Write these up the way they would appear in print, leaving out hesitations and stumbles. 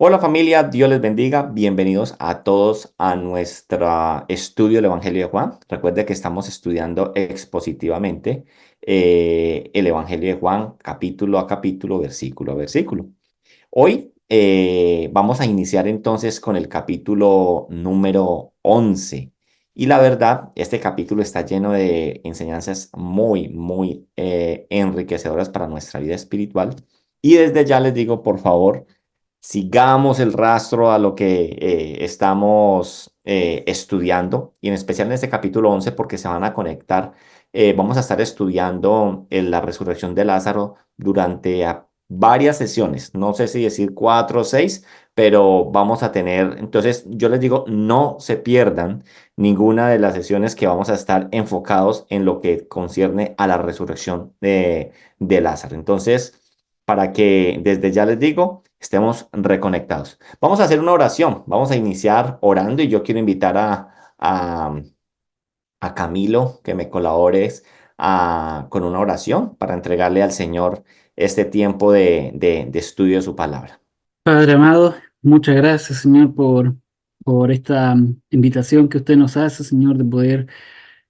Hola familia, Dios les bendiga. Bienvenidos a todos a nuestro estudio del Evangelio de Juan. Recuerde que estamos estudiando expositivamente el Evangelio de Juan, capítulo a capítulo, versículo a versículo. Hoy vamos a iniciar entonces con el capítulo número 11. Y la verdad, este capítulo está lleno de enseñanzas muy enriquecedoras para nuestra vida espiritual. Y desde ya les digo, por favor, sigamos el rastro a lo que estamos estudiando, y en especial en este capítulo 11 porque se van a conectar. Vamos a estar estudiando la resurrección de Lázaro durante varias sesiones, no sé si decir 4 o 6, pero vamos a tener, entonces yo les digo, no se pierdan ninguna de las sesiones que vamos a estar enfocados en lo que concierne a la resurrección de Lázaro. Entonces, para que desde ya les digo, estemos reconectados. Vamos a hacer una oración, vamos a iniciar orando y yo quiero invitar a Camilo que me colabores con una oración para entregarle al Señor este tiempo de estudio de su palabra. Padre amado, muchas gracias, Señor, por esta invitación que usted nos hace, Señor, de poder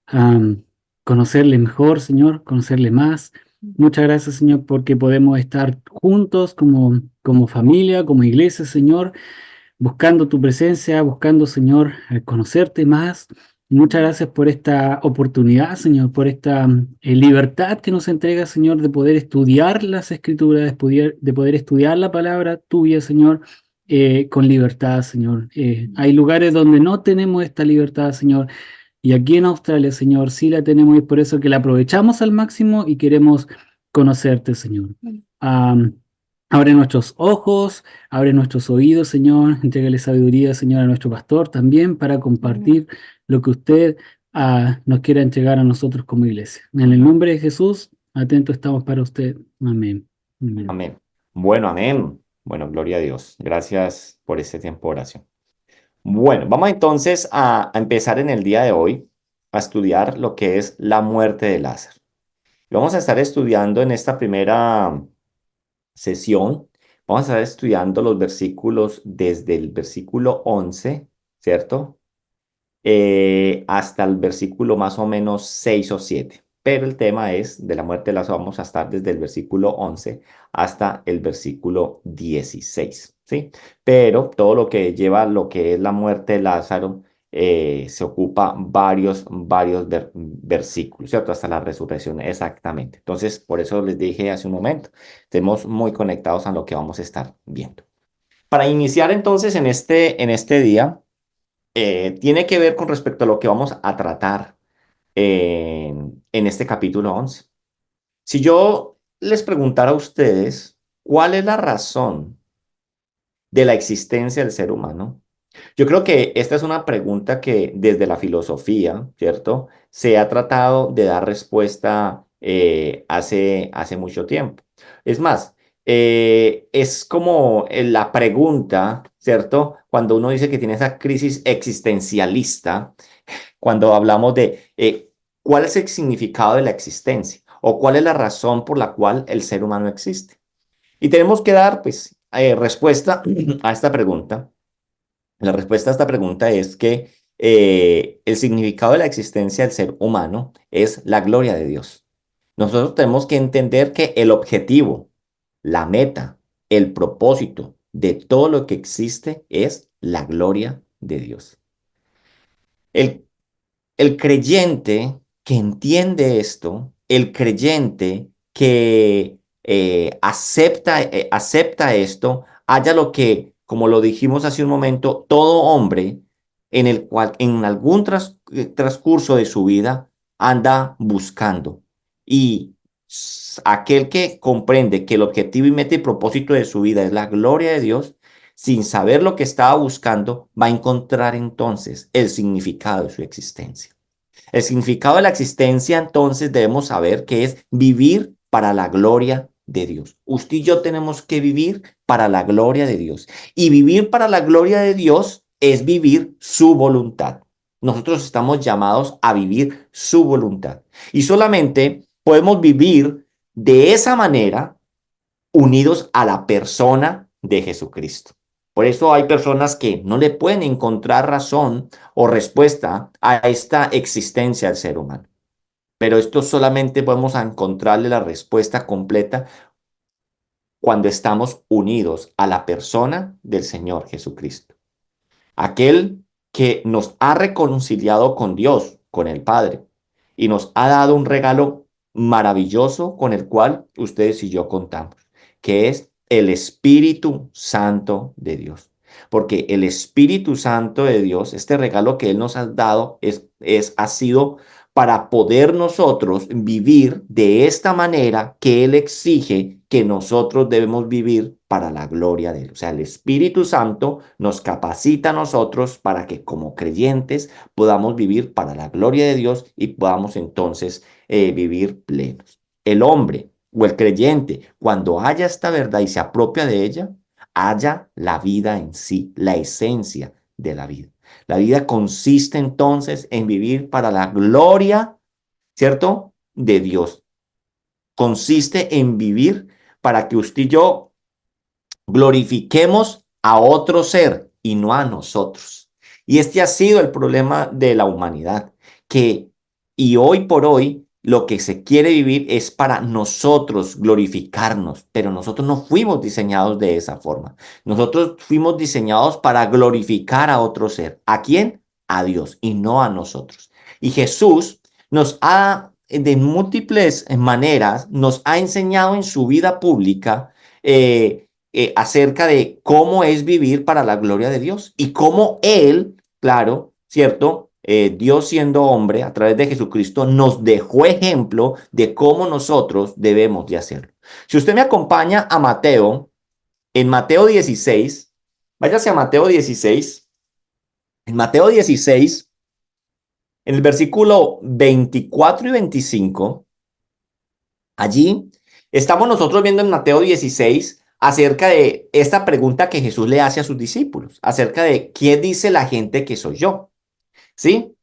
am, conocerle mejor, Señor, conocerle más. Muchas gracias, Señor, porque podemos estar juntos como familia, como iglesia, Señor, buscando tu presencia, buscando, Señor, conocerte más. Muchas gracias por esta oportunidad, Señor, por esta libertad que nos entrega, Señor, de poder estudiar las Escrituras, de poder estudiar la palabra tuya, Señor, con libertad, Señor. Hay lugares donde no tenemos esta libertad, Señor, y aquí en Australia, Señor, sí la tenemos y es por eso que la aprovechamos al máximo y queremos conocerte, Señor. Am, Abre nuestros ojos, abre nuestros oídos, Señor. Entrégale sabiduría, Señor, a nuestro pastor también para compartir lo que usted nos quiera entregar a nosotros como iglesia. En el nombre de Jesús, atento estamos para usted. Amén. Amén. Amén. Bueno, amén. Bueno, gloria a Dios. Gracias por este tiempo de oración. Bueno, vamos entonces a empezar en el día de hoy a estudiar lo que es la muerte de Lázaro. Vamos a estar estudiando en esta primera sesión, vamos a estar estudiando los versículos desde el versículo 11, ¿cierto? Hasta el versículo más o menos 6 o 7. Pero el tema es de la muerte de Lázaro, vamos a estar desde el versículo 11 hasta el versículo 16, ¿sí? Pero todo lo que lleva a lo que es la muerte de Lázaro se ocupa varios versículos, ¿cierto? Hasta la resurrección exactamente. Entonces, por eso les dije hace un momento, estemos muy conectados a lo que vamos a estar viendo. Para iniciar entonces en este día, tiene que ver con respecto a lo que vamos a tratar en este capítulo 11. Si yo les preguntara a ustedes cuál es la razón de la existencia del ser humano, yo creo que esta es una pregunta que desde la filosofía, ¿cierto? Se ha tratado de dar respuesta hace mucho tiempo. Es más, es como la pregunta, ¿cierto? Cuando uno dice que tiene esa crisis existencialista, cuando hablamos de cuál es el significado de la existencia o cuál es la razón por la cual el ser humano existe. Y tenemos que dar, pues, respuesta a esta pregunta. La respuesta a esta pregunta es que el significado de la existencia del ser humano es la gloria de Dios. Nosotros tenemos que entender que el objetivo, la meta, el propósito de todo lo que existe es la gloria de Dios. El El creyente que entiende esto, el creyente que acepta esto, haya lo que, como lo dijimos hace un momento, todo hombre en el cual en algún transcurso de su vida anda buscando. Y aquel que comprende que el objetivo y meta y propósito de su vida es la gloria de Dios, sin saber lo que estaba buscando, va a encontrar entonces el significado de su existencia. El significado de la existencia, entonces, debemos saber que es vivir para la gloria de Dios. Usted y yo tenemos que vivir para la gloria de Dios. Y vivir para la gloria de Dios es vivir su voluntad. Nosotros estamos llamados a vivir su voluntad. Y solamente podemos vivir de esa manera unidos a la persona de Jesucristo. Por eso hay personas que no le pueden encontrar razón o respuesta a esta existencia del ser humano. Pero esto solamente podemos encontrarle la respuesta completa cuando estamos unidos a la persona del Señor Jesucristo. Aquel que nos ha reconciliado con Dios, con el Padre, y nos ha dado un regalo maravilloso con el cual ustedes y yo contamos, que es el Espíritu Santo de Dios. Porque el Espíritu Santo de Dios, este regalo que Él nos ha dado, ha sido para poder nosotros vivir de esta manera que Él exige que nosotros debemos vivir para la gloria de Él. O sea, el Espíritu Santo nos capacita a nosotros para que como creyentes podamos vivir para la gloria de Dios y podamos entonces vivir plenos. El hombre o el creyente, cuando haya esta verdad y se apropia de ella, haya la vida en sí, la esencia de la vida. La vida consiste entonces en vivir para la gloria, ¿cierto? De Dios. Consiste en vivir para que usted y yo glorifiquemos a otro ser y no a nosotros. Y este ha sido el problema de la humanidad, que y hoy por hoy lo que se quiere vivir es para nosotros glorificarnos, pero nosotros no fuimos diseñados de esa forma. Nosotros fuimos diseñados para glorificar a otro ser. ¿A quién? A Dios y no a nosotros. Y Jesús nos ha de múltiples maneras, nos ha enseñado en su vida pública acerca de cómo es vivir para la gloria de Dios y cómo Él, claro, ¿cierto? Dios siendo hombre a través de Jesucristo nos dejó ejemplo de cómo nosotros debemos de hacerlo. Si usted me acompaña a Mateo, en Mateo 16, váyase a Mateo 16, en Mateo 16, en el versículo 24 y 25, allí estamos nosotros viendo en Mateo 16 acerca de esta pregunta que Jesús le hace a sus discípulos, acerca de ¿quién dice la gente que soy yo? ¿Sí?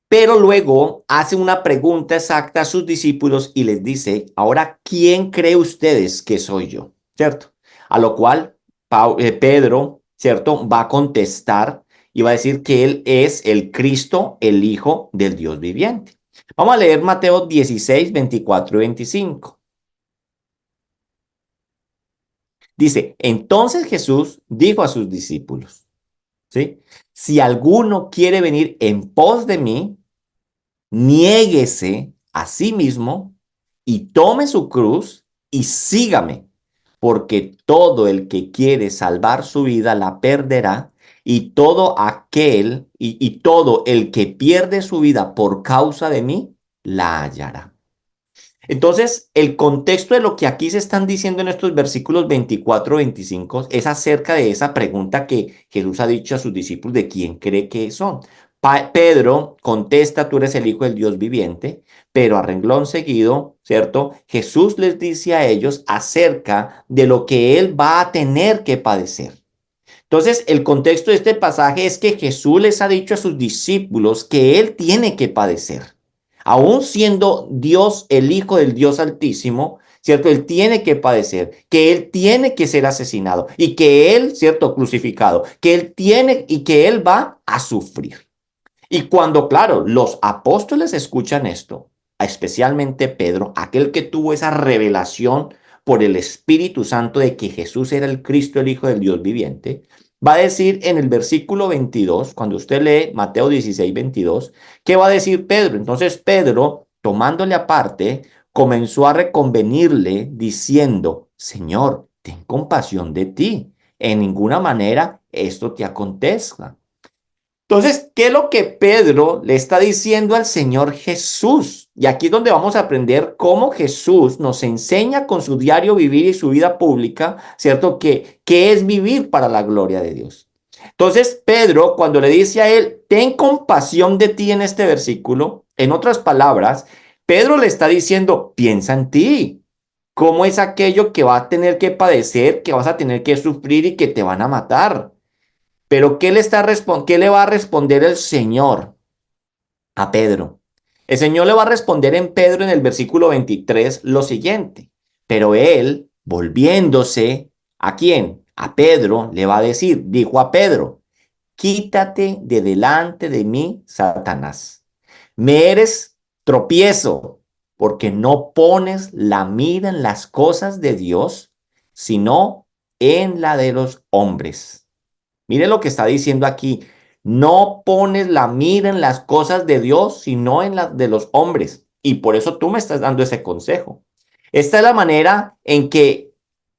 Pero luego hace una pregunta exacta a sus discípulos y les dice, ahora, ¿quién cree ustedes que soy yo? ¿Cierto? A lo cual Pedro, ¿cierto? Va a contestar y va a decir que él es el Cristo, el Hijo del Dios viviente. Vamos a leer Mateo 16, 24 y 25. Dice, entonces Jesús dijo a sus discípulos, ¿sí? Si alguno quiere venir en pos de mí, niéguese a sí mismo y tome su cruz y sígame, porque todo el que quiere salvar su vida la perderá, y todo el que pierde su vida por causa de mí la hallará. Entonces, el contexto de lo que aquí se están diciendo en estos versículos 24-25 es acerca de esa pregunta que Jesús ha dicho a sus discípulos de quién cree que son. Pedro contesta, tú eres el Hijo del Dios viviente, pero a renglón seguido, ¿cierto? Jesús les dice a ellos acerca de lo que él va a tener que padecer. Entonces, el contexto de este pasaje es que Jesús les ha dicho a sus discípulos que él tiene que padecer. Aún siendo Dios, el Hijo del Dios Altísimo, ¿cierto? Él tiene que padecer, que él tiene que ser asesinado y que él, ¿cierto? Crucificado, que él tiene y que él va a sufrir. Y cuando, claro, los apóstoles escuchan esto, especialmente Pedro, aquel que tuvo esa revelación por el Espíritu Santo de que Jesús era el Cristo, el Hijo del Dios viviente, va a decir en el versículo 22, cuando usted lee Mateo 16, 22, ¿qué va a decir Pedro? Entonces Pedro, tomándole aparte, comenzó a reconvenirle diciendo, Señor, ten compasión de ti. En ninguna manera esto te acontezca. Entonces, ¿qué es lo que Pedro le está diciendo al Señor Jesús? Y aquí es donde vamos a aprender cómo Jesús nos enseña con su diario vivir y su vida pública, ¿cierto? Que es vivir para la gloria de Dios. Entonces, Pedro, cuando le dice a él, ten compasión de ti en este versículo, en otras palabras, Pedro le está diciendo, piensa en ti. ¿Cómo es aquello que va a tener que padecer, que vas a tener que sufrir y que te van a matar? Pero ¿qué le va a responder el Señor a Pedro? El Señor le va a responder en Pedro en el versículo 23 lo siguiente. Pero él, volviéndose, ¿a quién? A Pedro le va a decir, dijo a Pedro, quítate de delante de mí, Satanás. Me eres tropiezo porque no pones la mira en las cosas de Dios, sino en la de los hombres. Mire lo que está diciendo aquí. No pones la mira en las cosas de Dios, sino en las de los hombres. Y por eso tú me estás dando ese consejo. Esta es la manera en que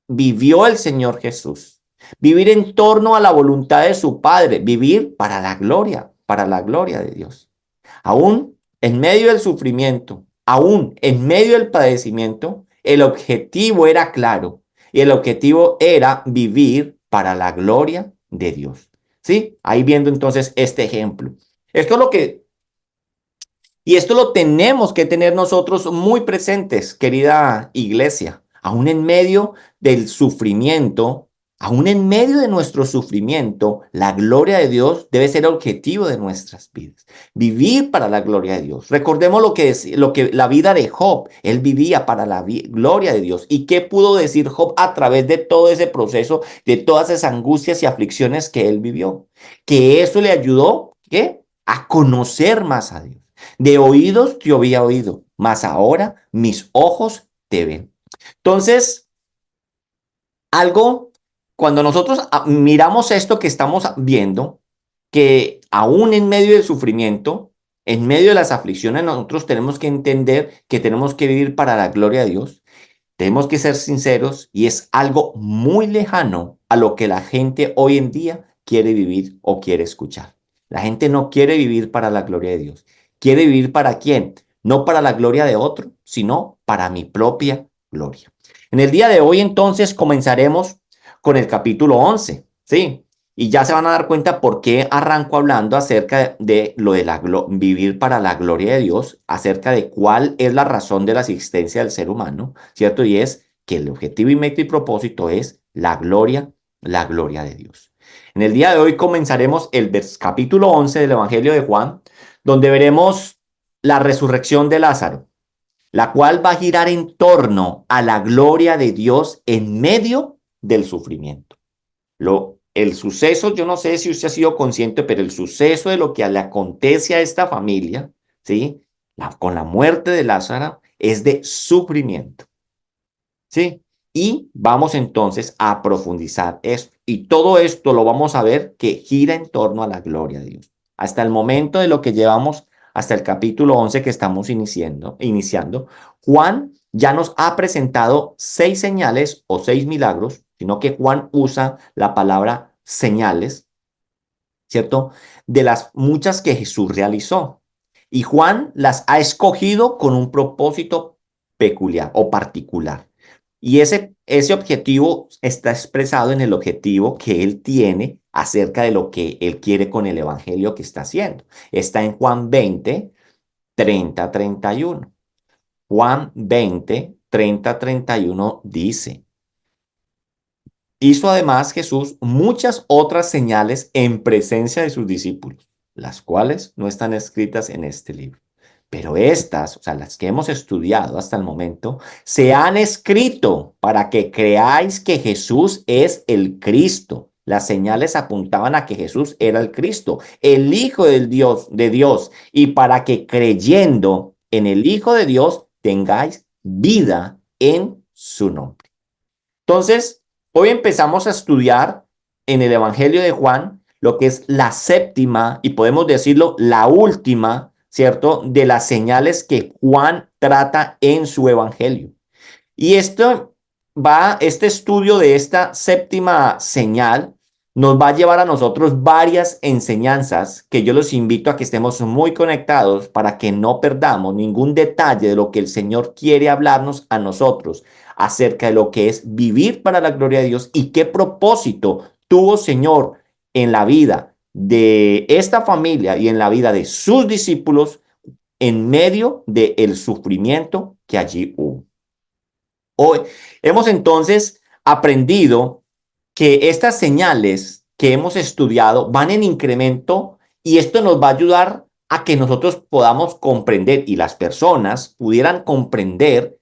vivió el Señor Jesús. Vivir en torno a la voluntad de su Padre. Vivir para la gloria de Dios. Aún en medio del sufrimiento, aún en medio del padecimiento, el objetivo era claro y el objetivo era vivir para la gloria de Dios. ¿Sí? Ahí viendo entonces este ejemplo. Esto es lo que y esto lo tenemos que tener nosotros muy presentes, querida iglesia, aún en medio del sufrimiento, aún en medio de nuestro sufrimiento, la gloria de Dios debe ser el objetivo de nuestras vidas. Vivir para la gloria de Dios. Recordemos lo que la vida de Job, él vivía para la gloria de Dios. ¿Y qué pudo decir Job a través de todo ese proceso, de todas esas angustias y aflicciones que él vivió? Que eso le ayudó, ¿qué? A conocer más a Dios. De oídos te había oído, mas ahora mis ojos te ven. Entonces, algo, cuando nosotros miramos esto que estamos viendo, que aún en medio del sufrimiento, en medio de las aflicciones, nosotros tenemos que entender que tenemos que vivir para la gloria de Dios. Tenemos que ser sinceros y es algo muy lejano a lo que la gente hoy en día quiere vivir o quiere escuchar. La gente no quiere vivir para la gloria de Dios. ¿Quiere vivir para quién? No para la gloria de otro, sino para mi propia gloria. En el día de hoy entonces comenzaremos con el capítulo 11, ¿sí? Y ya se van a dar cuenta por qué arranco hablando acerca de lo de vivir para la gloria de Dios, acerca de cuál es la razón de la existencia del ser humano, ¿cierto? Y es que el objetivo y meta y propósito es la gloria de Dios. En el día de hoy comenzaremos el capítulo 11 del Evangelio de Juan, donde veremos la resurrección de Lázaro, la cual va a girar en torno a la gloria de Dios en medio del sufrimiento. El suceso, yo no sé si usted ha sido consciente, pero el suceso de lo que le acontece a esta familia, ¿sí? Con la muerte de Lázaro, es de sufrimiento, ¿sí? Y vamos entonces a profundizar esto. Y todo esto lo vamos a ver que gira en torno a la gloria de Dios. Hasta el momento de lo que llevamos, hasta el capítulo 11 que estamos iniciando, Juan ya nos ha presentado 6 señales o 6 milagros, sino que Juan usa la palabra señales, ¿cierto? De las muchas que Jesús realizó. Y Juan las ha escogido con un propósito peculiar o particular. Y ese objetivo está expresado en el objetivo que él tiene acerca de lo que él quiere con el evangelio que está haciendo. Está en Juan 20, 30, 31. Juan 20, 30, 31 dice: hizo además Jesús muchas otras señales en presencia de sus discípulos, las cuales no están escritas en este libro. Pero estas, o sea, las que hemos estudiado hasta el momento, se han escrito para que creáis que Jesús es el Cristo. Las señales apuntaban a que Jesús era el Cristo, el Hijo de Dios, y para que creyendo en el Hijo de Dios tengáis vida en su nombre. Entonces, hoy empezamos a estudiar en el Evangelio de Juan lo que es la séptima y podemos decirlo la última, ¿cierto? De las señales que Juan trata en su Evangelio. Y este estudio de esta séptima señal nos va a llevar a nosotros varias enseñanzas que yo los invito a que estemos muy conectados para que no perdamos ningún detalle de lo que el Señor quiere hablarnos a nosotros acerca de lo que es vivir para la gloria de Dios y qué propósito tuvo Señor en la vida de esta familia y en la vida de sus discípulos en medio del sufrimiento que allí hubo. Hoy hemos entonces aprendido que estas señales que hemos estudiado van en incremento y esto nos va a ayudar a que nosotros podamos comprender y las personas pudieran comprender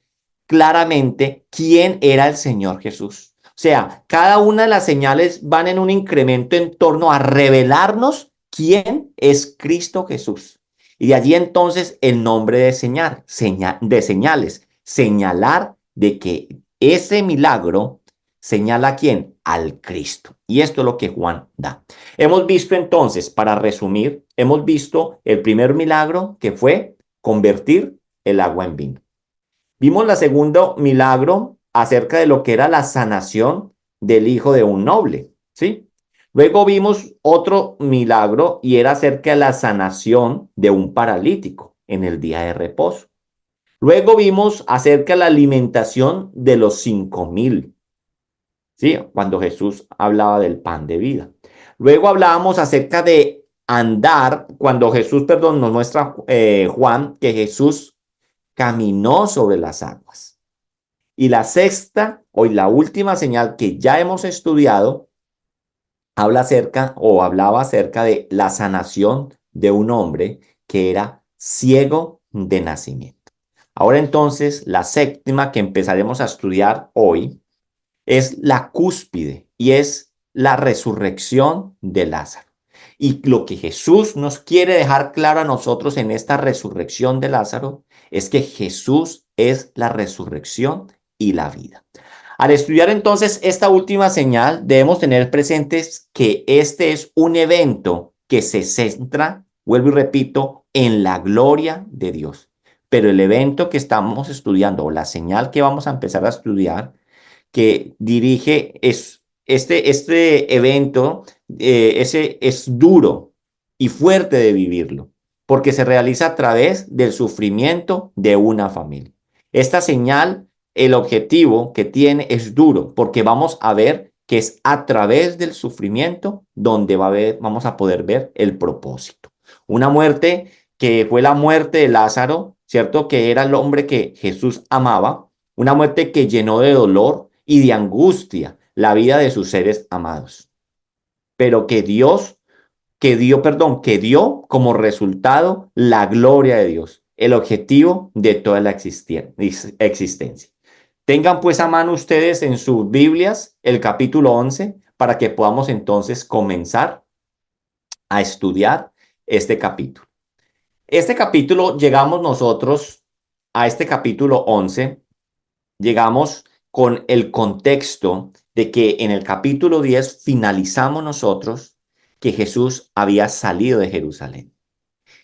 claramente quién era el Señor Jesús. O sea, cada una de las señales van en un incremento en torno a revelarnos quién es Cristo Jesús. Y de allí entonces el nombre de de señales, señalar de que ese milagro señala a quién, al Cristo. Y esto es lo que Juan da. Hemos visto entonces, para resumir, hemos visto el primer milagro que fue convertir el agua en vino. Vimos el segundo milagro acerca de lo que era la sanación del hijo de un noble, ¿sí? Luego vimos otro milagro y era acerca de la sanación de un paralítico en el día de reposo. Luego vimos acerca de la alimentación de los 5,000, ¿sí? Cuando Jesús hablaba del pan de vida. Luego hablábamos acerca de andar, cuando Jesús, perdón, nos muestra Juan que Jesús caminó sobre las aguas. Y la sexta, hoy la última señal que ya hemos estudiado, habla acerca o hablaba acerca de la sanación de un hombre que era ciego de nacimiento. Ahora entonces, la séptima que empezaremos a estudiar hoy es la cúspide y es la resurrección de Lázaro. Y lo que Jesús nos quiere dejar claro a nosotros en esta resurrección de Lázaro es que Jesús es la resurrección y la vida. Al estudiar entonces esta última señal, debemos tener presentes que este es un evento que se centra, vuelvo y repito, en la gloria de Dios. Pero el evento que estamos estudiando o la señal que vamos a empezar a estudiar que dirige este evento, ese es duro y fuerte de vivirlo, porque se realiza a través del sufrimiento de una familia. Esta señal, el objetivo que tiene es duro, porque vamos a ver que es a través del sufrimiento donde vamos a poder ver el propósito. Una muerte que fue la muerte de Lázaro, ¿cierto? Que era el hombre que Jesús amaba, una muerte que llenó de dolor y de angustia la vida de sus seres amados, pero que dio como resultado la gloria de Dios, el objetivo de toda la existencia. Tengan pues a mano ustedes en sus Biblias el capítulo 11 para que podamos entonces comenzar a estudiar este capítulo. Este capítulo llegamos nosotros a este capítulo 11, llegamos con el contexto de que en el capítulo 10 finalizamos nosotros que Jesús había salido de Jerusalén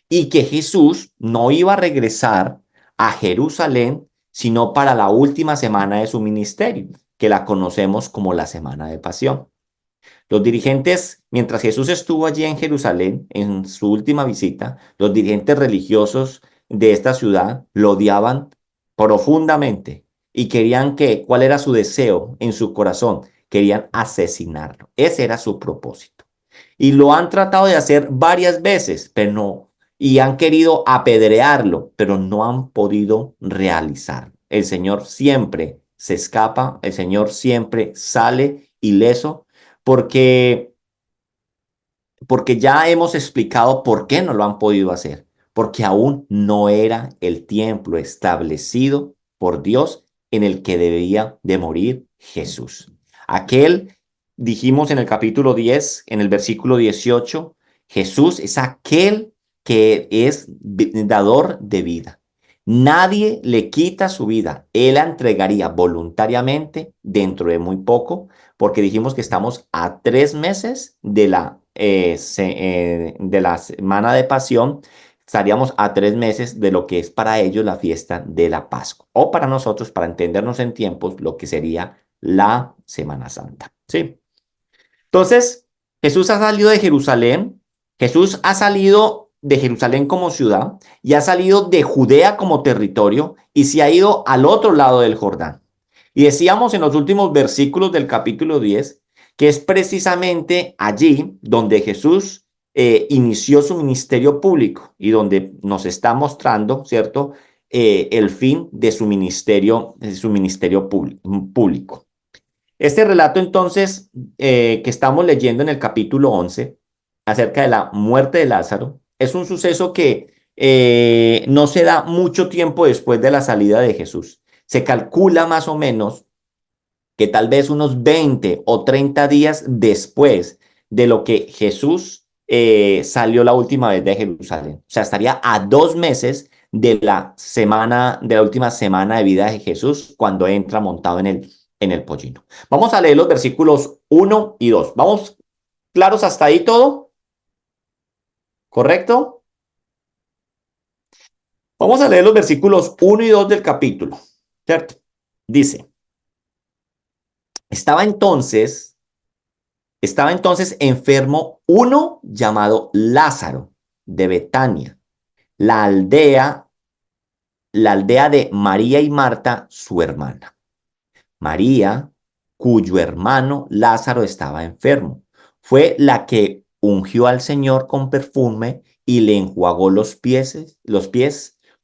y que Jesús no iba a regresar a Jerusalén sino para la última semana de su ministerio, que la conocemos como la Semana de Pasión. Los dirigentes, mientras Jesús estuvo allí en Jerusalén, en su última visita, los dirigentes religiosos de esta ciudad lo odiaban profundamente y querían ¿cuál era su deseo en su corazón? Querían asesinarlo. Ese era su propósito. Y lo han tratado de hacer varias veces, pero no. Y han querido apedrearlo, pero no han podido realizarlo. El Señor siempre se escapa, el Señor siempre sale ileso porque, porque ya hemos explicado por qué no lo han podido hacer, porque aún no era el tiempo establecido por Dios en el que debía de morir Jesús. Aquel, dijimos en el capítulo 10, en el versículo 18, Jesús es aquel que es dador de vida. Nadie le quita su vida. Él la entregaría voluntariamente dentro de muy poco, porque dijimos que estamos a 3 meses de la semana de pasión. Estaríamos a 3 meses de lo que es para ellos la fiesta de la Pascua, o para nosotros, para entendernos en tiempos, lo que sería la Semana Santa. ¿Sí? Entonces, Jesús ha salido de Jerusalén, Jesús ha salido de Jerusalén como ciudad y ha salido de Judea como territorio y se ha ido al otro lado del Jordán. Y decíamos en los últimos versículos del capítulo 10 que es precisamente allí donde Jesús inició su ministerio público y donde nos está mostrando, ¿cierto? El fin de su ministerio público. Este relato entonces que estamos leyendo en el capítulo 11 acerca de la muerte de Lázaro es un suceso que no se da mucho tiempo después de la salida de Jesús. Se calcula más o menos que tal vez unos 20 o 30 días después de lo que Jesús salió la última vez de Jerusalén. O sea, estaría a 2 meses de la última semana de vida de Jesús cuando entra montado en el pollino. Vamos a leer los versículos 1 y 2. ¿Vamos claros hasta ahí todo? ¿Correcto? Vamos a leer los versículos 1 y 2 del capítulo, ¿cierto? Dice, estaba entonces enfermo uno llamado Lázaro de Betania, la aldea, la aldea de María y Marta, su hermana. María, cuyo hermano Lázaro estaba enfermo, fue la que ungió al Señor con perfume y le enjuagó los pies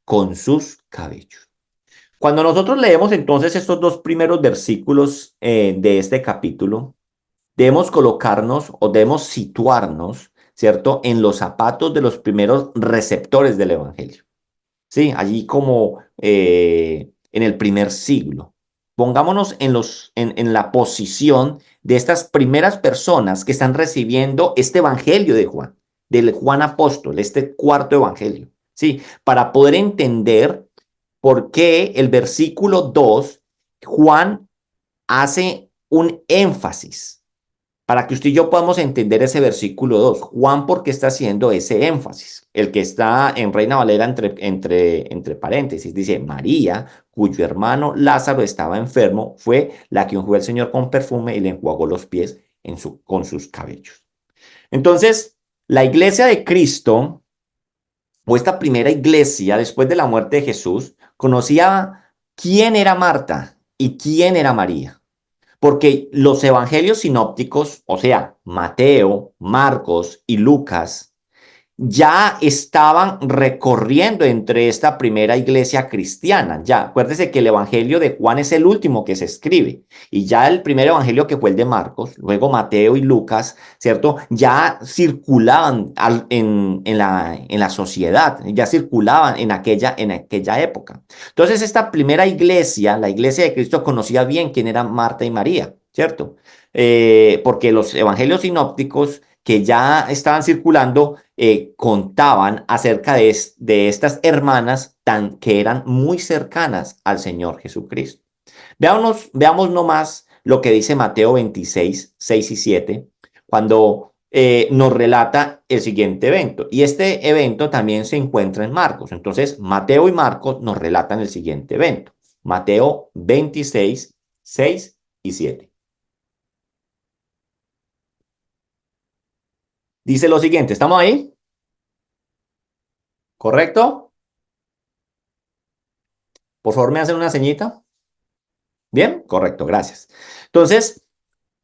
con sus cabellos. Cuando nosotros leemos entonces estos dos primeros versículos de este capítulo, debemos colocarnos o debemos situarnos, ¿cierto?, en los zapatos de los primeros receptores del Evangelio. Sí, allí como en el primer siglo. Pongámonos en la posición de estas primeras personas que están recibiendo este Evangelio de Juan, del Juan apóstol, este cuarto Evangelio. Sí, para poder entender por qué el versículo 2, Juan hace un énfasis para que usted y yo podamos entender ese versículo 2. Juan, ¿por qué está haciendo ese énfasis? El que está en Reina Valera entre paréntesis, dice, María, cuyo hermano Lázaro estaba enfermo, fue la que ungió al Señor con perfume y le enjuagó los pies con sus cabellos. Entonces, la iglesia de Cristo, o esta primera iglesia después de la muerte de Jesús, conocía quién era Marta y quién era María. Porque los evangelios sinópticos, o sea, Mateo, Marcos y Lucas, ya estaban recorriendo entre esta primera iglesia cristiana. Ya, acuérdese que el evangelio de Juan es el último que se escribe. Y ya el primer evangelio que fue el de Marcos, luego Mateo y Lucas, ¿cierto? Ya circulaban en la sociedad, ya circulaban en aquella época. Entonces, esta primera iglesia, la iglesia de Cristo, conocía bien quién eran Marta y María, ¿cierto? Porque los evangelios sinópticos que ya estaban circulando contaban acerca de estas hermanas que eran muy cercanas al Señor Jesucristo. Veamos nomás lo que dice Mateo 26, 6 y 7, cuando nos relata el siguiente evento. Y este evento también se encuentra en Marcos. Entonces, Mateo y Marcos nos relatan el siguiente evento. Mateo 26, 6 y 7. Dice lo siguiente, ¿estamos ahí? ¿Correcto? Por favor, me hacen una señita. Bien, correcto, gracias. Entonces,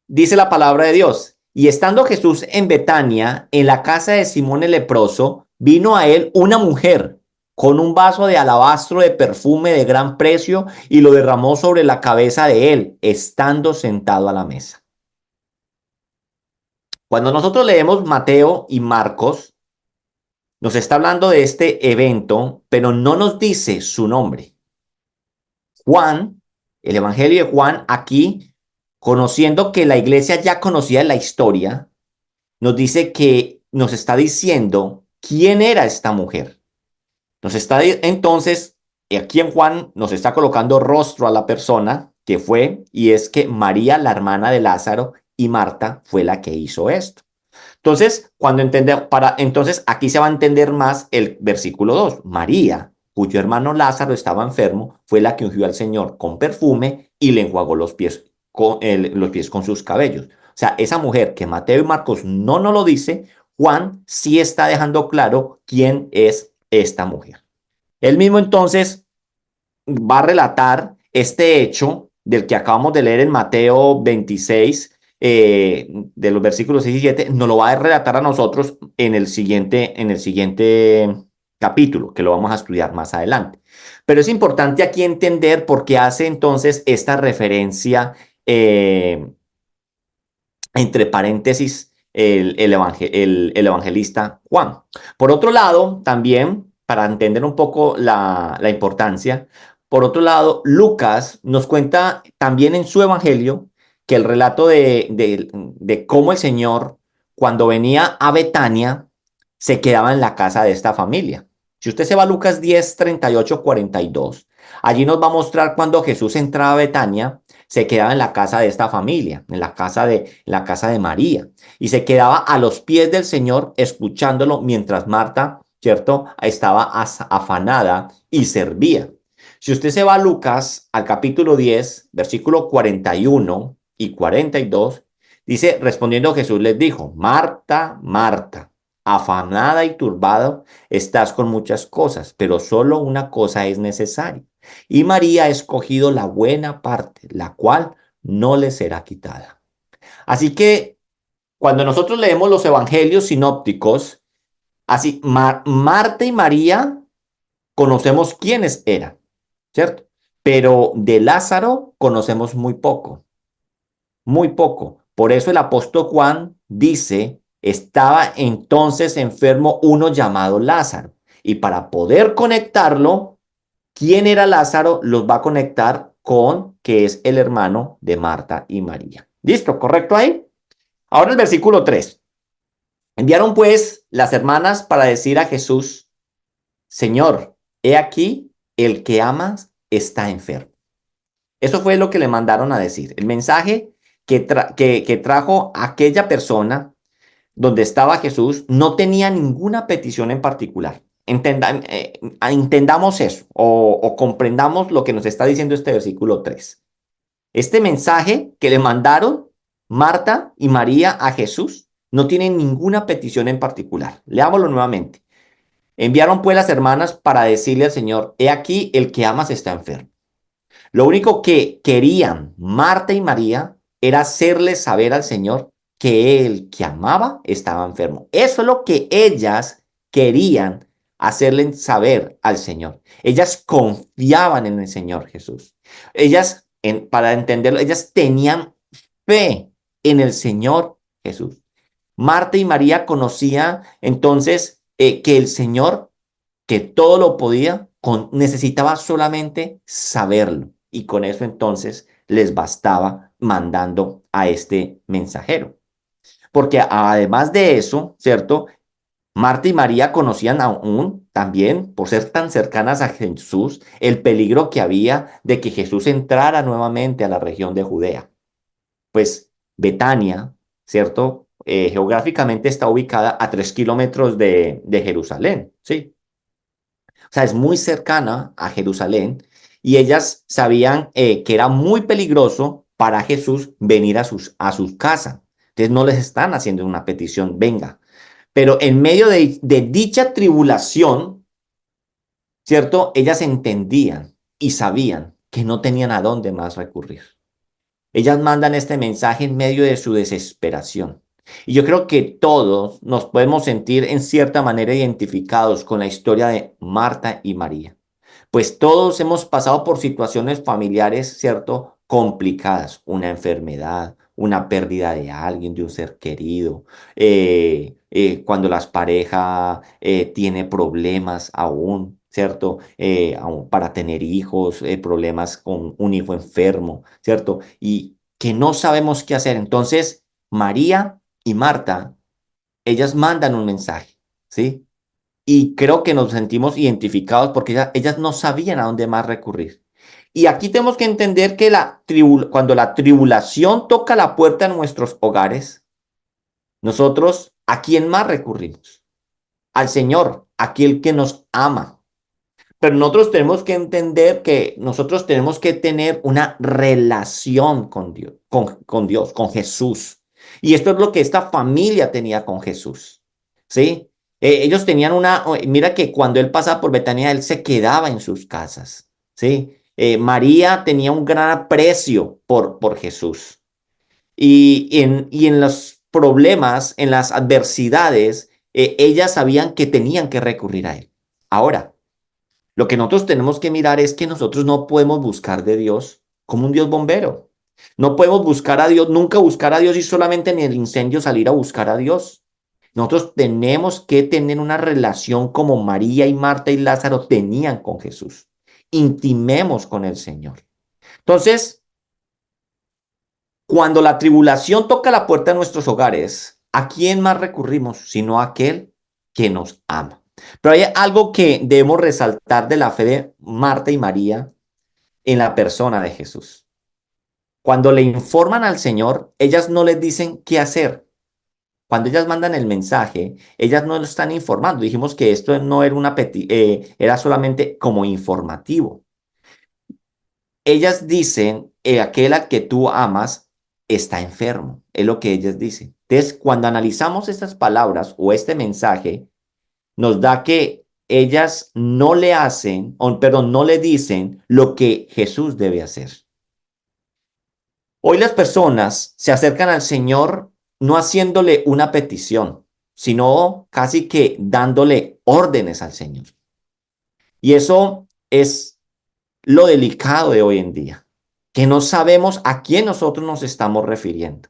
dice la palabra de Dios, y estando Jesús en Betania, en la casa de Simón el leproso, vino a él una mujer con un vaso de alabastro de perfume de gran precio y lo derramó sobre la cabeza de él, estando sentado a la mesa. Cuando nosotros leemos Mateo y Marcos, nos está hablando de este evento, pero no nos dice su nombre. Juan, el Evangelio de Juan, aquí, conociendo que la iglesia ya conocía la historia, nos dice que nos está diciendo quién era esta mujer. Nos está entonces, aquí en Juan nos está colocando rostro a la persona que fue, y es que María, la hermana de Lázaro, y Marta fue la que hizo esto. Entonces, entonces aquí se va a entender más el versículo 2. María, cuyo hermano Lázaro estaba enfermo, fue la que ungió al Señor con perfume y le enjuagó los pies con sus cabellos. O sea, esa mujer que Mateo y Marcos no nos lo dice, Juan sí está dejando claro quién es esta mujer. Él mismo entonces va a relatar este hecho del que acabamos de leer en Mateo 26, de los versículos 6 y 7, nos lo va a relatar a nosotros en el siguiente capítulo, que lo vamos a estudiar más adelante. Pero es importante aquí entender por qué hace entonces esta referencia entre paréntesis el evangelista Juan. Por otro lado, también, para entender un poco la importancia, Por otro lado, Lucas nos cuenta también en su evangelio que el relato de cómo el Señor, cuando venía a Betania, se quedaba en la casa de esta familia. Si usted se va a Lucas 10, 38, 42, allí nos va a mostrar cuando Jesús entraba a Betania, se quedaba en la casa de esta familia, en la casa de María, y se quedaba a los pies del Señor escuchándolo mientras Marta, ¿cierto?, estaba afanada y servía. Si usted se va a Lucas al capítulo 10, versículo 41 y 42, dice, respondiendo Jesús les dijo, Marta, Marta, afanada y turbado, estás con muchas cosas, pero solo una cosa es necesaria. Y María ha escogido la buena parte, la cual no le será quitada. Así que cuando nosotros leemos los evangelios sinópticos, así Marta y María conocemos quiénes eran, ¿cierto? Pero de Lázaro conocemos muy poco, muy poco. Por eso el apóstol Juan dice, estaba entonces enfermo uno llamado Lázaro. Y para poder conectarlo, ¿quién era Lázaro? Los va a conectar con que es el hermano de Marta y María. ¿Listo? ¿Correcto ahí? Ahora el versículo 3. Enviaron pues las hermanas para decir a Jesús, Señor, he aquí, el que amas está enfermo. Eso fue lo que le mandaron a decir. El mensaje que trajo aquella persona donde estaba Jesús no tenía ninguna petición en particular. Entendamos eso o comprendamos lo que nos está diciendo este versículo 3. Este mensaje que le mandaron Marta y María a Jesús no tiene ninguna petición en particular. Leámoslo nuevamente. Enviaron pues las hermanas para decirle al Señor, he aquí el que amas está enfermo. Lo único que querían Marta y María era hacerle saber al Señor que el que amaba estaba enfermo. Eso es lo que ellas querían hacerle saber al Señor. Ellas confiaban en el Señor Jesús. Para entenderlo, ellas tenían fe en el Señor Jesús. Marta y María conocían entonces que el Señor, que todo lo podía, necesitaba solamente saberlo. Y con eso entonces les bastaba mandando a este mensajero. Porque además de eso, ¿cierto? Marta y María conocían aún también, por ser tan cercanas a Jesús, el peligro que había de que Jesús entrara nuevamente a la región de Judea. Pues Betania, ¿cierto? Geográficamente está ubicada a 3 kilómetros de Jerusalén, ¿sí? O sea, es muy cercana a Jerusalén y ellas sabían que era muy peligroso para Jesús venir a sus casas. Entonces no les están haciendo una petición, venga. Pero en medio de dicha tribulación, ¿cierto? Ellas entendían y sabían que no tenían a dónde más recurrir. Ellas mandan este mensaje en medio de su desesperación. Y yo creo que todos nos podemos sentir en cierta manera identificados con la historia de Marta y María. Pues todos hemos pasado por situaciones familiares, ¿cierto? Complicadas, una enfermedad, una pérdida de alguien, de un ser querido, cuando las parejas tiene problemas aún, ¿cierto? Aún para tener hijos, problemas con un hijo enfermo, ¿cierto? Y que no sabemos qué hacer. Entonces, María y Marta, ellas mandan un mensaje, ¿sí? Y creo que nos sentimos identificados porque ellas no sabían a dónde más recurrir. Y aquí tenemos que entender que cuando la tribulación toca la puerta de nuestros hogares, nosotros, ¿a quién más recurrimos? Al Señor, aquel que nos ama. Pero nosotros tenemos que entender que nosotros tenemos que tener una relación con Dios, con Dios, con Jesús. Y esto es lo que esta familia tenía con Jesús. ¿Sí? Ellos tenían mira que cuando él pasaba por Betania, él se quedaba en sus casas. ¿Sí? María tenía un gran aprecio por Jesús. Y en los problemas, en las adversidades, ellas sabían que tenían que recurrir a él. Ahora, lo que nosotros tenemos que mirar es que nosotros no podemos buscar de Dios como un Dios bombero. No podemos buscar a Dios, nunca buscar a Dios y solamente en el incendio salir a buscar a Dios. Nosotros tenemos que tener una relación como María y Marta y Lázaro tenían con Jesús. intimemos con el Señor. Entonces, cuando la tribulación toca la puerta de nuestros hogares, ¿a quién más recurrimos sino a aquel que nos ama? Pero hay algo que debemos resaltar de la fe de Marta y María en la persona de Jesús. Cuando le informan al Señor, ellas no les dicen qué hacer. Cuando ellas mandan el mensaje, ellas no lo están informando. Dijimos que esto no era era solamente como informativo. Ellas dicen, aquel al que tú amas está enfermo, es lo que ellas dicen. Entonces, cuando analizamos estas palabras o este mensaje, nos da que ellas no le hacen, perdón, no le dicen lo que Jesús debe hacer. Hoy las personas se acercan al Señor no haciéndole una petición, sino casi que dándole órdenes al Señor. Y eso es lo delicado de hoy en día, que no sabemos a quién nosotros nos estamos refiriendo.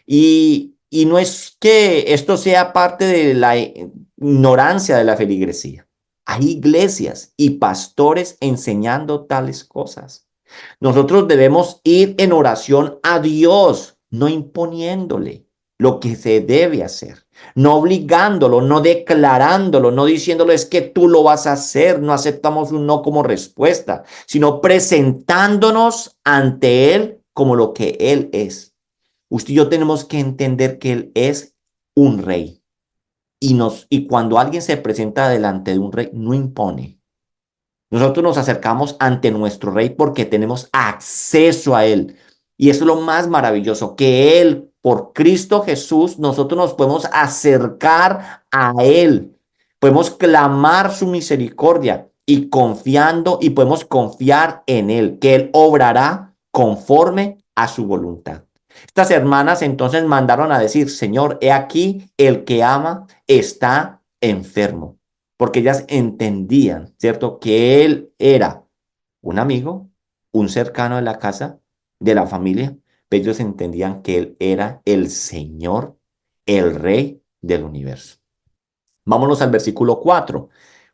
Y no es que esto sea parte de la ignorancia de la feligresía. Hay iglesias y pastores enseñando tales cosas. Nosotros debemos ir en oración a Dios, no imponiéndole lo que se debe hacer, no obligándolo, no declarándolo, no diciéndole es que tú lo vas a hacer, no aceptamos un no como respuesta, sino presentándonos ante Él como lo que Él es. Usted y yo tenemos que entender que Él es un rey y cuando alguien se presenta delante de un rey, no impone. Nosotros nos acercamos ante nuestro rey porque tenemos acceso a él. Y eso es lo más maravilloso, que él, por Cristo Jesús, nosotros nos podemos acercar a él. Podemos clamar su misericordia y confiando y podemos confiar en él, que él obrará conforme a su voluntad. Estas hermanas entonces mandaron a decir, Señor, he aquí el que ama está enfermo, porque ellas entendían, ¿cierto? Que él era un amigo, un cercano de la casa, de la familia, pero ellos entendían que él era el Señor, el Rey del universo. Vámonos al versículo 4,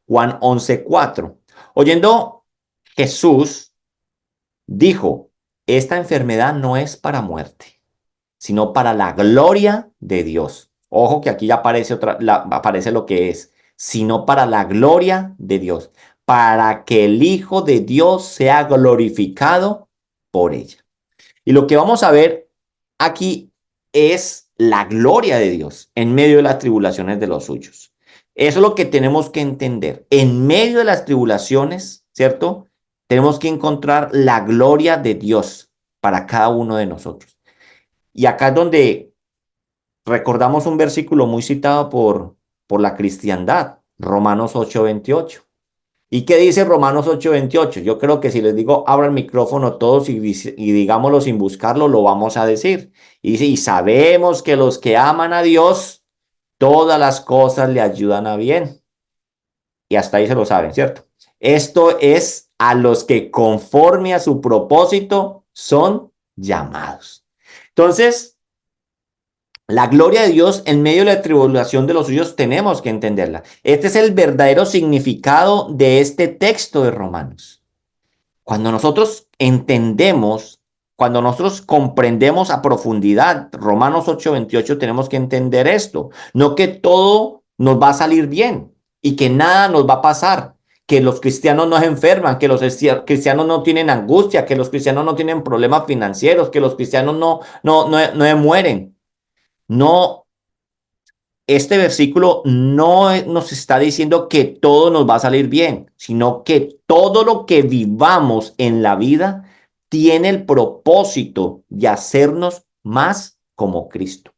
Juan 11:4. Oyendo Jesús, dijo, esta enfermedad no es para muerte, sino para la gloria de Dios. Ojo que aquí ya aparece lo que es, sino para la gloria de Dios, para que el Hijo de Dios sea glorificado por ella. Y lo que vamos a ver aquí es la gloria de Dios en medio de las tribulaciones de los suyos. Eso es lo que tenemos que entender. En medio de las tribulaciones, ¿cierto? Tenemos que encontrar la gloria de Dios para cada uno de nosotros. Y acá es donde recordamos un versículo muy citado por la cristiandad, Romanos 8:28. ¿Y qué dice Romanos 8:28? Yo creo que si les digo, abra el micrófono todos y digámoslo sin buscarlo, lo vamos a decir. Y dice, y sabemos que los que aman a Dios, todas las cosas le ayudan a bien. Y hasta ahí se lo saben, ¿cierto? Esto es a los que conforme a su propósito son llamados. Entonces, la gloria de Dios en medio de la tribulación de los suyos tenemos que entenderla. Este es el verdadero significado de este texto de Romanos. Cuando nosotros entendemos, cuando nosotros comprendemos a profundidad Romanos 8:28, tenemos que entender esto. No que todo nos va a salir bien y que nada nos va a pasar, que los cristianos no se enferman, que los cristianos no tienen angustia, que los cristianos no tienen problemas financieros, que los cristianos no mueren. No, este versículo no nos está diciendo que todo nos va a salir bien, sino que todo lo que vivamos en la vida tiene el propósito de hacernos más como Cristo.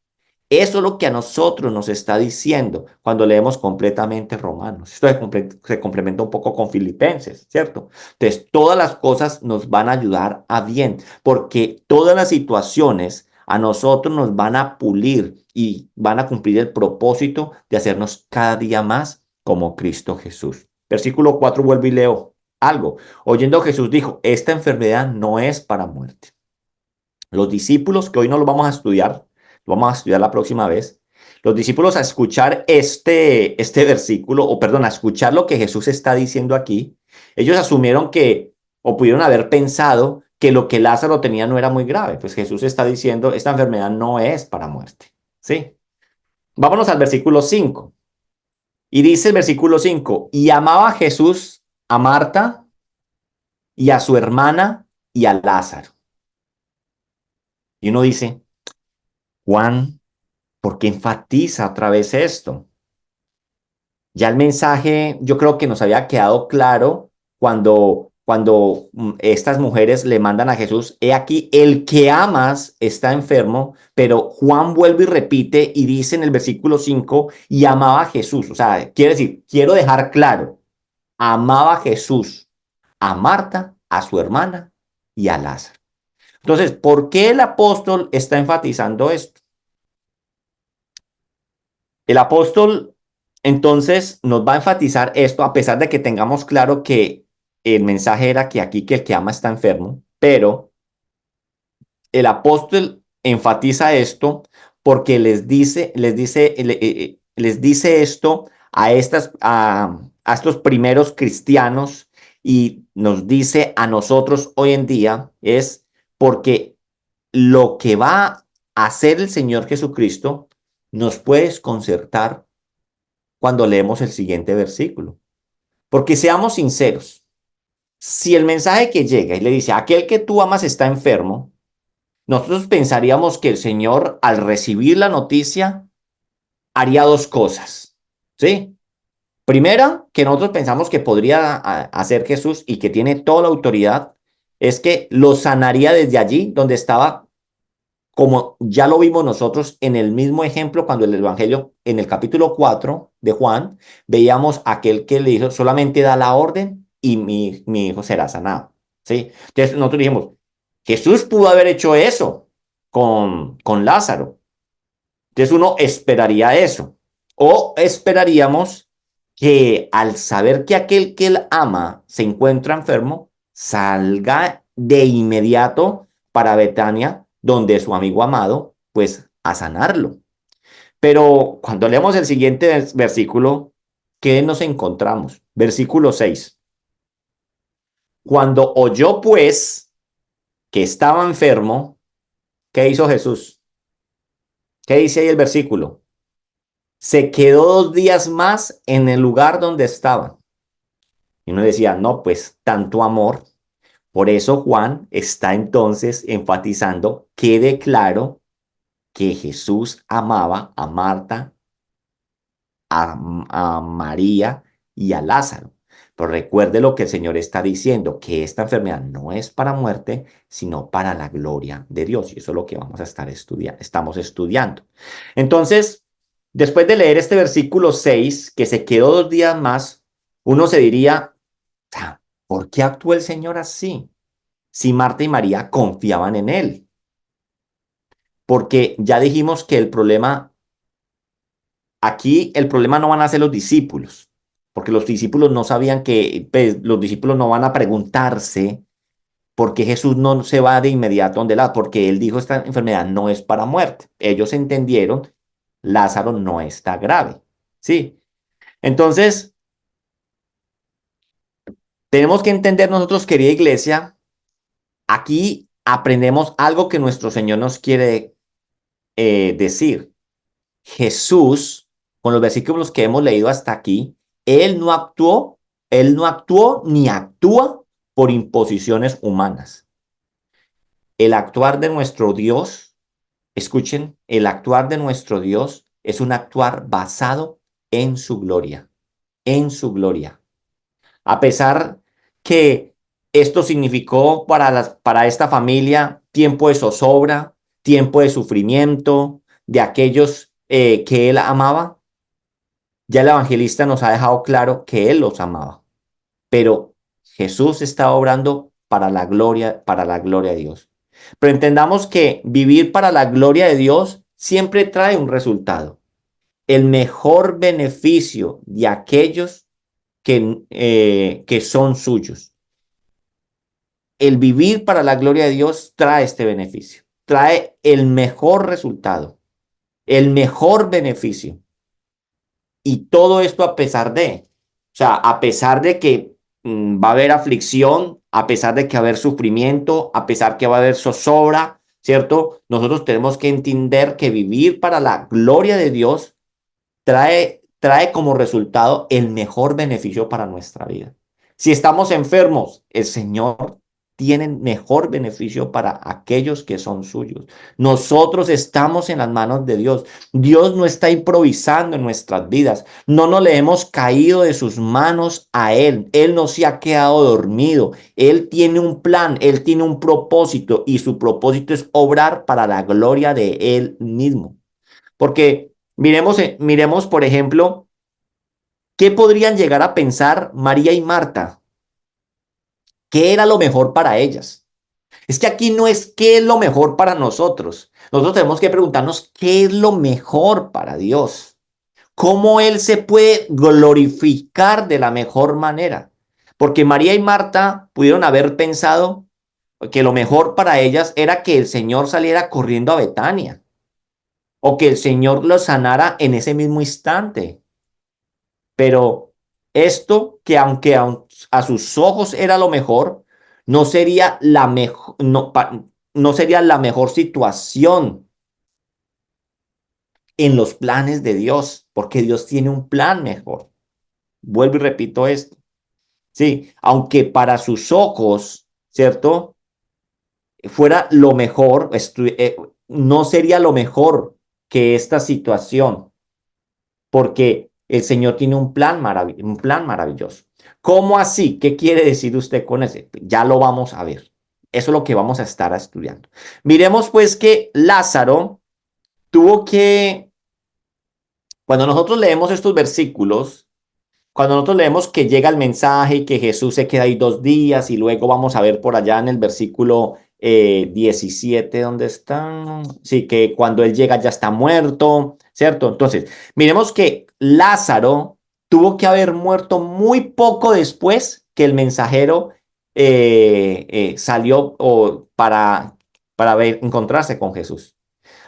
Eso es lo que a nosotros nos está diciendo cuando leemos completamente Romanos. Esto se complementa un poco con Filipenses, ¿cierto? Entonces, todas las cosas nos van a ayudar a bien, porque todas las situaciones a nosotros nos van a pulir y van a cumplir el propósito de hacernos cada día más como Cristo Jesús. Versículo 4, vuelvo y leo algo. Oyendo Jesús dijo, esta enfermedad no es para muerte. Los discípulos, que hoy no lo vamos a estudiar, lo vamos a estudiar la próxima vez, los discípulos a escuchar este versículo, o perdón, a escuchar lo que Jesús está diciendo aquí, Ellos asumieron que, o pudieron haber pensado que lo que Lázaro tenía no era muy grave. Pues Jesús está diciendo, esta enfermedad no es para muerte. ¿Sí? Vámonos al versículo 5. Y dice el versículo 5, y amaba Jesús a Marta y a su hermana y a Lázaro. Y uno dice, Juan, ¿por qué enfatiza otra vez esto? Ya el mensaje yo creo que nos había quedado claro cuando estas mujeres le mandan a Jesús, he aquí, el que amas está enfermo, pero Juan vuelve y repite y dice en el versículo 5, y amaba a Jesús. O sea, quiere decir, quiero dejar claro, amaba a Jesús, a Marta, a su hermana y a Lázaro. Entonces, ¿por qué el apóstol está enfatizando esto? El apóstol entonces nos va a enfatizar esto a pesar de que tengamos claro que el mensaje era que aquí que el que ama está enfermo, pero el apóstol enfatiza esto porque les dice esto a estos primeros cristianos y nos dice a nosotros hoy en día es porque lo que va a hacer el Señor Jesucristo nos puede desconcertar cuando leemos el siguiente versículo. Porque seamos sinceros, si el mensaje que llega y le dice, aquel que tú amas está enfermo, nosotros pensaríamos que el Señor al recibir la noticia haría dos cosas, ¿sí? Primera, que nosotros pensamos que podría hacer Jesús y que tiene toda la autoridad, es que lo sanaría desde allí donde estaba, como ya lo vimos nosotros en el mismo ejemplo cuando el Evangelio, en el capítulo 4 de Juan, veíamos aquel que le dijo, solamente da la orden y mi hijo será sanado. ¿Sí? Entonces nosotros dijimos, Jesús pudo haber hecho eso con Lázaro. Entonces uno esperaría eso. O esperaríamos que al saber que aquel que él ama se encuentra enfermo, salga de inmediato para Betania, donde su amigo amado, pues a sanarlo. Pero cuando leemos el siguiente versículo, ¿qué nos encontramos? Versículo 6. Cuando oyó pues que estaba enfermo, ¿qué hizo Jesús? ¿Qué dice ahí el versículo? Se quedó 2 días más en el lugar donde estaba. Y uno decía, no, pues tanto amor. Por eso Juan está entonces enfatizando, quede claro que Jesús amaba a Marta, a María y a Lázaro. Pero recuerde lo que el Señor está diciendo, que esta enfermedad no es para muerte, sino para la gloria de Dios. Y eso es lo que vamos a estar estudiando, estamos estudiando. Entonces, después de leer este versículo 6, que se quedó 2 días más, uno se diría, ¿por qué actuó el Señor así? Si Marta y María confiaban en Él. Porque ya dijimos que el problema no van a ser los discípulos, porque los discípulos no sabían que, pues, los discípulos no van a preguntarse por qué Jesús no se va de inmediato donde porque Él dijo esta enfermedad no es para muerte. Ellos entendieron, Lázaro no está grave, ¿sí? Entonces, tenemos que entender nosotros, querida iglesia, aquí aprendemos algo que nuestro Señor nos quiere decir. Jesús, con los versículos que hemos leído hasta aquí, él no actuó, él no actuó ni actúa por imposiciones humanas. El actuar de nuestro Dios, escuchen, el actuar de nuestro Dios es un actuar basado en su gloria, en su gloria. A pesar que esto significó para esta familia tiempo de zozobra, tiempo de sufrimiento de aquellos que él amaba, ya el evangelista nos ha dejado claro que él los amaba, pero Jesús estaba obrando para la gloria de Dios. Pero entendamos que vivir para la gloria de Dios siempre trae un resultado. El mejor beneficio de aquellos que son suyos. El vivir para la gloria de Dios trae este beneficio, trae el mejor resultado, el mejor beneficio. Y todo esto a pesar de, o sea, a pesar de que va a haber aflicción, a pesar de que va a haber sufrimiento, a pesar que va a haber zozobra, ¿cierto? Nosotros tenemos que entender que vivir para la gloria de Dios trae como resultado el mejor beneficio para nuestra vida. Si estamos enfermos, el Señor tiene mejor beneficio para aquellos que son suyos. Nosotros estamos en las manos de Dios. Dios no está improvisando en nuestras vidas. No nos le hemos caído de sus manos a Él. Él no se ha quedado dormido. Él tiene un plan, Él tiene un propósito y su propósito es obrar para la gloria de Él mismo. Porque miremos, por ejemplo, ¿qué podrían llegar a pensar María y Marta? ¿Qué era lo mejor para ellas? Es que aquí no es qué es lo mejor para nosotros. Nosotros tenemos que preguntarnos qué es lo mejor para Dios. ¿Cómo Él se puede glorificar de la mejor manera? Porque María y Marta pudieron haber pensado que lo mejor para ellas era que el Señor saliera corriendo a Betania o que el Señor los sanara en ese mismo instante. Pero esto que aunque a sus ojos era lo mejor, no sería la mejor, no sería la mejor situación en los planes de Dios, porque Dios tiene un plan mejor. Vuelvo y repito esto. Sí, aunque para sus ojos, ¿cierto? Fuera lo mejor, no sería lo mejor que esta situación, porque el Señor tiene un plan maravilloso. ¿Cómo así? ¿Qué quiere decir usted con ese? Ya lo vamos a ver. Eso es lo que vamos a estar estudiando. Miremos pues que Lázaro tuvo que, cuando nosotros leemos estos versículos, cuando nosotros leemos que llega el mensaje y que Jesús se queda ahí 2 días y luego vamos a ver por allá en el versículo 17, ¿dónde están? Sí, que cuando él llega ya está muerto, ¿cierto? Entonces, miremos que Lázaro tuvo que haber muerto muy poco después que el mensajero salió para encontrarse con Jesús.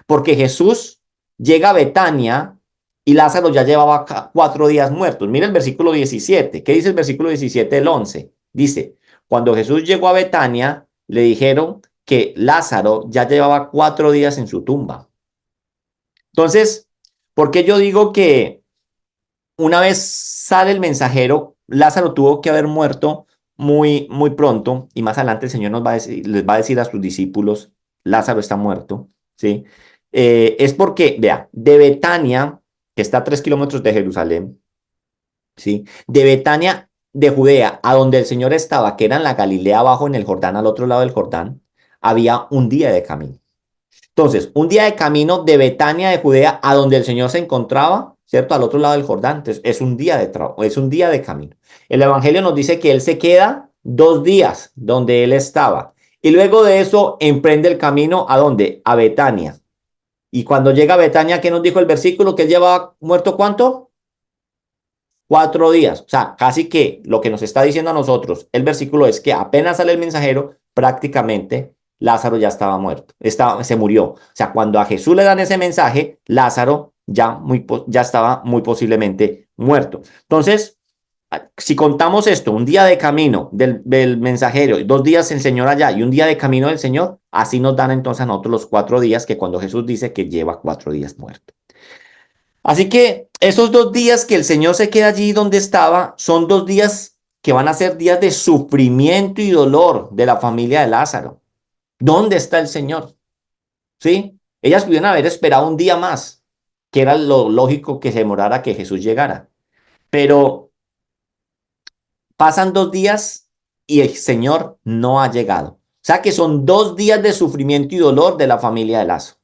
Porque Jesús llega a Betania y Lázaro ya llevaba 4 días muertos. Mira el versículo 17. ¿Qué dice el versículo 17 del 11? Dice, cuando Jesús llegó a Betania, le dijeron que Lázaro ya llevaba 4 días en su tumba. Entonces, ¿por qué yo digo que una vez sale el mensajero, Lázaro tuvo que haber muerto muy, muy pronto? Y más adelante el Señor les va a decir a sus discípulos, Lázaro está muerto, ¿sí? Es porque, vea, de Betania, que está a 3 kilómetros de Jerusalén, ¿sí? De Betania, de Judea, a donde el Señor estaba, que era en la Galilea abajo en el Jordán, al otro lado del Jordán, había un día de camino. Entonces, un día de camino de Betania de Judea a donde el Señor se encontraba, ¿cierto? Al otro lado del Jordán. Entonces, es un día de trabajo, es un día de camino. El Evangelio nos dice que Él se queda 2 días donde Él estaba. Y luego de eso emprende el camino ¿a dónde? A Betania. Y cuando llega a Betania, ¿qué nos dijo el versículo? Que Él llevaba muerto ¿cuánto? 4 días. O sea, casi que lo que nos está diciendo a nosotros el versículo es que apenas sale el mensajero, prácticamente Lázaro ya estaba muerto, se murió. O sea, cuando a Jesús le dan ese mensaje, Lázaro ya estaba muy posiblemente muerto. Entonces, si contamos esto, un día de camino del mensajero, 2 días el Señor allá y un día de camino del Señor, así nos dan entonces a nosotros los 4 días que cuando Jesús dice que lleva 4 días muerto. Así que esos 2 días que el Señor se queda allí donde estaba son 2 días que van a ser días de sufrimiento y dolor de la familia de Lázaro. ¿Dónde está el Señor? ¿Sí? Ellas pudieron haber esperado un día más, que era lo lógico que se demorara que Jesús llegara. Pero pasan 2 días y el Señor no ha llegado. O sea que son 2 días de sufrimiento y dolor de la familia de Lázaro.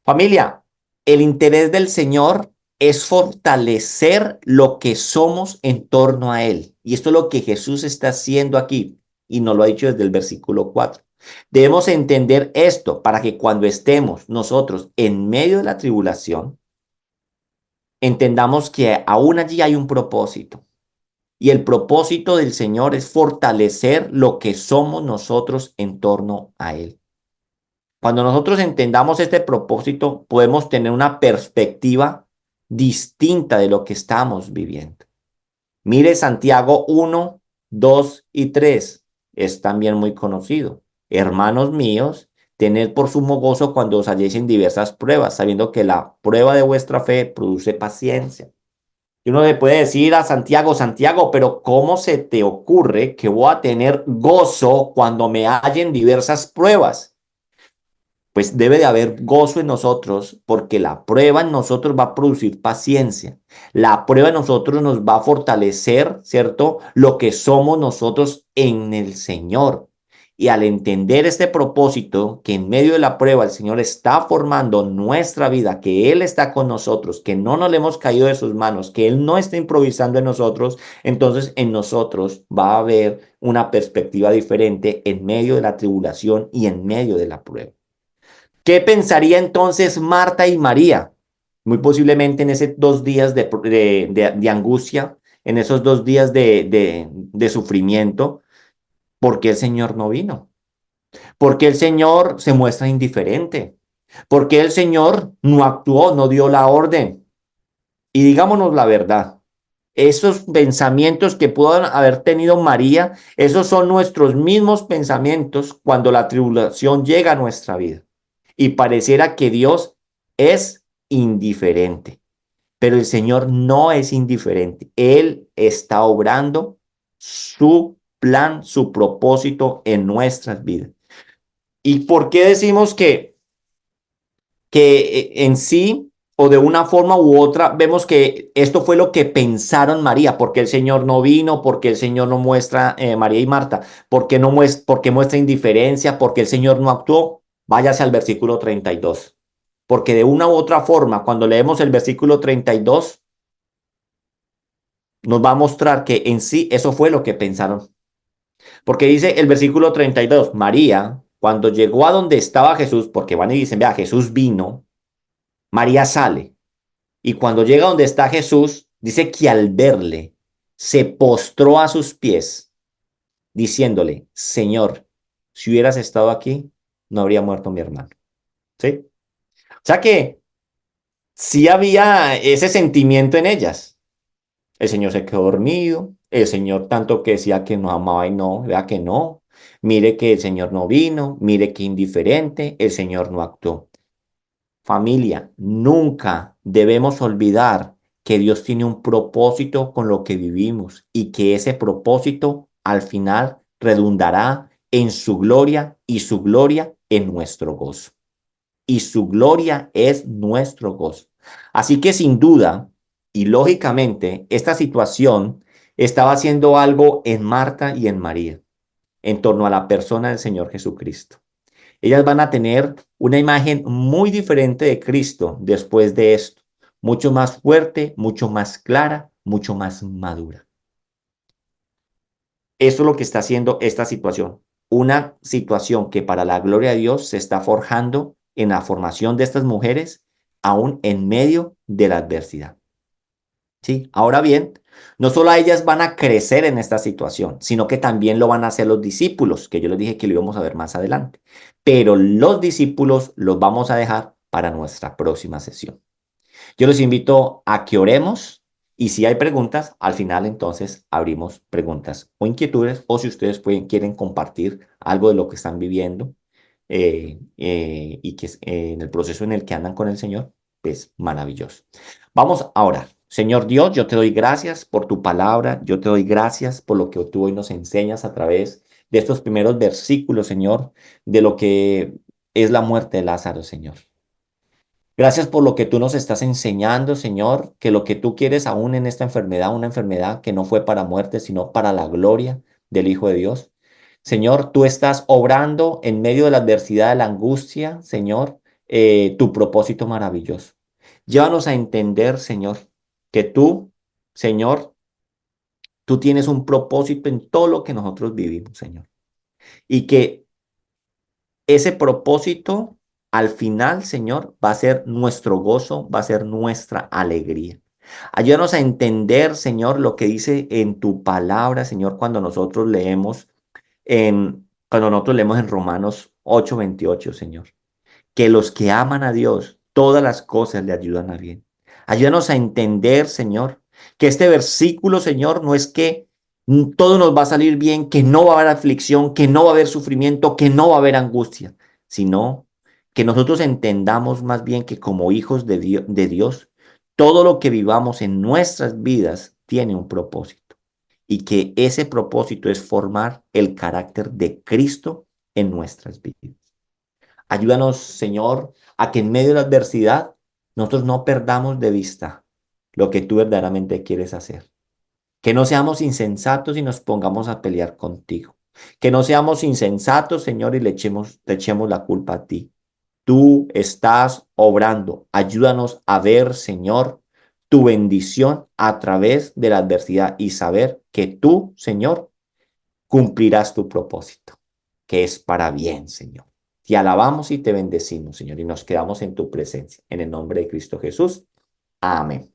Familia, el interés del Señor es fortalecer lo que somos en torno a Él. Y esto es lo que Jesús está haciendo aquí y nos lo ha dicho desde el versículo 4. Debemos entender esto para que cuando estemos nosotros en medio de la tribulación, entendamos que aún allí hay un propósito. Y el propósito del Señor es fortalecer lo que somos nosotros en torno a Él. Cuando nosotros entendamos este propósito, podemos tener una perspectiva distinta de lo que estamos viviendo. Mire Santiago 1, 2 y 3 es también muy conocido. Hermanos míos, tened por sumo gozo cuando os halléis en diversas pruebas, sabiendo que la prueba de vuestra fe produce paciencia. Y uno le puede decir a Santiago, Santiago, pero ¿cómo se te ocurre que voy a tener gozo cuando me hallen diversas pruebas? Pues debe de haber gozo en nosotros porque la prueba en nosotros va a producir paciencia. La prueba en nosotros nos va a fortalecer, ¿cierto? Lo que somos nosotros en el Señor. Y al entender este propósito, que en medio de la prueba el Señor está formando nuestra vida, que Él está con nosotros, que no nos le hemos caído de sus manos, que Él no está improvisando en nosotros, entonces en nosotros va a haber una perspectiva diferente en medio de la tribulación y en medio de la prueba. ¿Qué pensaría entonces Marta y María? Muy posiblemente en esos 2 días de angustia, en esos 2 días de sufrimiento, ¿por qué el Señor no vino? ¿Por qué el Señor se muestra indiferente? ¿Por qué el Señor no actuó, no dio la orden? Y digámonos la verdad, esos pensamientos que pudo haber tenido María, esos son nuestros mismos pensamientos cuando la tribulación llega a nuestra vida. Y pareciera que Dios es indiferente, pero el Señor no es indiferente. Él está obrando su plan, su propósito en nuestras vidas. ¿Y por qué decimos que en sí o de una forma u otra vemos que esto fue lo que pensaron María? Porque el Señor no vino, porque el Señor no muestra, María y Marta, porque no muestra, porque muestra indiferencia, porque el Señor no actuó. Váyase al versículo 32. Porque de una u otra forma, cuando leemos el versículo 32, nos va a mostrar que en sí eso fue lo que pensaron. Porque dice el versículo 32, María, cuando llegó a donde estaba Jesús, porque van y dicen, vea, Jesús vino, María sale. Y cuando llega donde está Jesús, dice que al verle, se postró a sus pies, diciéndole, Señor, si hubieras estado aquí, no habría muerto mi hermano. ¿Sí? O sea que sí había ese sentimiento en ellas. El Señor se quedó dormido, el Señor tanto que decía que nos amaba y no, vea que no. Mire que el Señor no vino, mire que indiferente, el Señor no actuó. Familia, nunca debemos olvidar que Dios tiene un propósito con lo que vivimos y que ese propósito al final redundará en su gloria y su gloria en nuestro gozo. Y su gloria es nuestro gozo. Así que sin duda y lógicamente esta situación estaba haciendo algo en Marta y en María en torno a la persona del Señor Jesucristo. Ellas van a tener una imagen muy diferente de Cristo después de esto, mucho más fuerte, mucho más clara, mucho más madura. Eso es lo que está haciendo esta situación, una situación que para la gloria de Dios se está forjando en la formación de estas mujeres, aún en medio de la adversidad. ¿Sí? Ahora bien, no solo a ellas van a crecer en esta situación, sino que también lo van a hacer los discípulos, que yo les dije que lo íbamos a ver más adelante. Pero los discípulos los vamos a dejar para nuestra próxima sesión. Yo los invito a que oremos y si hay preguntas, al final entonces abrimos preguntas o inquietudes o si ustedes quieren compartir algo de lo que están viviendo y que en el proceso en el que andan con el Señor, pues maravilloso. Vamos a orar. Señor Dios, yo te doy gracias por tu palabra, yo te doy gracias por lo que tú hoy nos enseñas a través de estos primeros versículos, Señor, de lo que es la muerte de Lázaro, Señor. Gracias por lo que tú nos estás enseñando, Señor, que lo que tú quieres aún en esta enfermedad, una enfermedad que no fue para muerte, sino para la gloria del Hijo de Dios. Señor, tú estás obrando en medio de la adversidad, de la angustia, Señor, tu propósito maravilloso. Llévanos a entender, Señor, que tú, Señor, tú tienes un propósito en todo lo que nosotros vivimos, Señor. Y que ese propósito, al final, Señor, va a ser nuestro gozo, va a ser nuestra alegría. Ayúdanos a entender, Señor, lo que dice en tu palabra, Señor, cuando nosotros leemos en Romanos 8:28, Señor, que los que aman a Dios, todas las cosas le ayudan a bien. Ayúdanos a entender, Señor, que este versículo, Señor, no es que todo nos va a salir bien, que no va a haber aflicción, que no va a haber sufrimiento, que no va a haber angustia, sino que nosotros entendamos más bien que como hijos de Dios, todo lo que vivamos en nuestras vidas tiene un propósito y que ese propósito es formar el carácter de Cristo en nuestras vidas. Ayúdanos, Señor, a que en medio de la adversidad nosotros no perdamos de vista lo que tú verdaderamente quieres hacer. Que no seamos insensatos y nos pongamos a pelear contigo. Que no seamos insensatos, Señor, y te echemos la culpa a ti. Tú estás obrando. Ayúdanos a ver, Señor, tu bendición a través de la adversidad y saber que tú, Señor, cumplirás tu propósito, que es para bien, Señor. Te alabamos y te bendecimos, Señor, y nos quedamos en tu presencia. En el nombre de Cristo Jesús. Amén.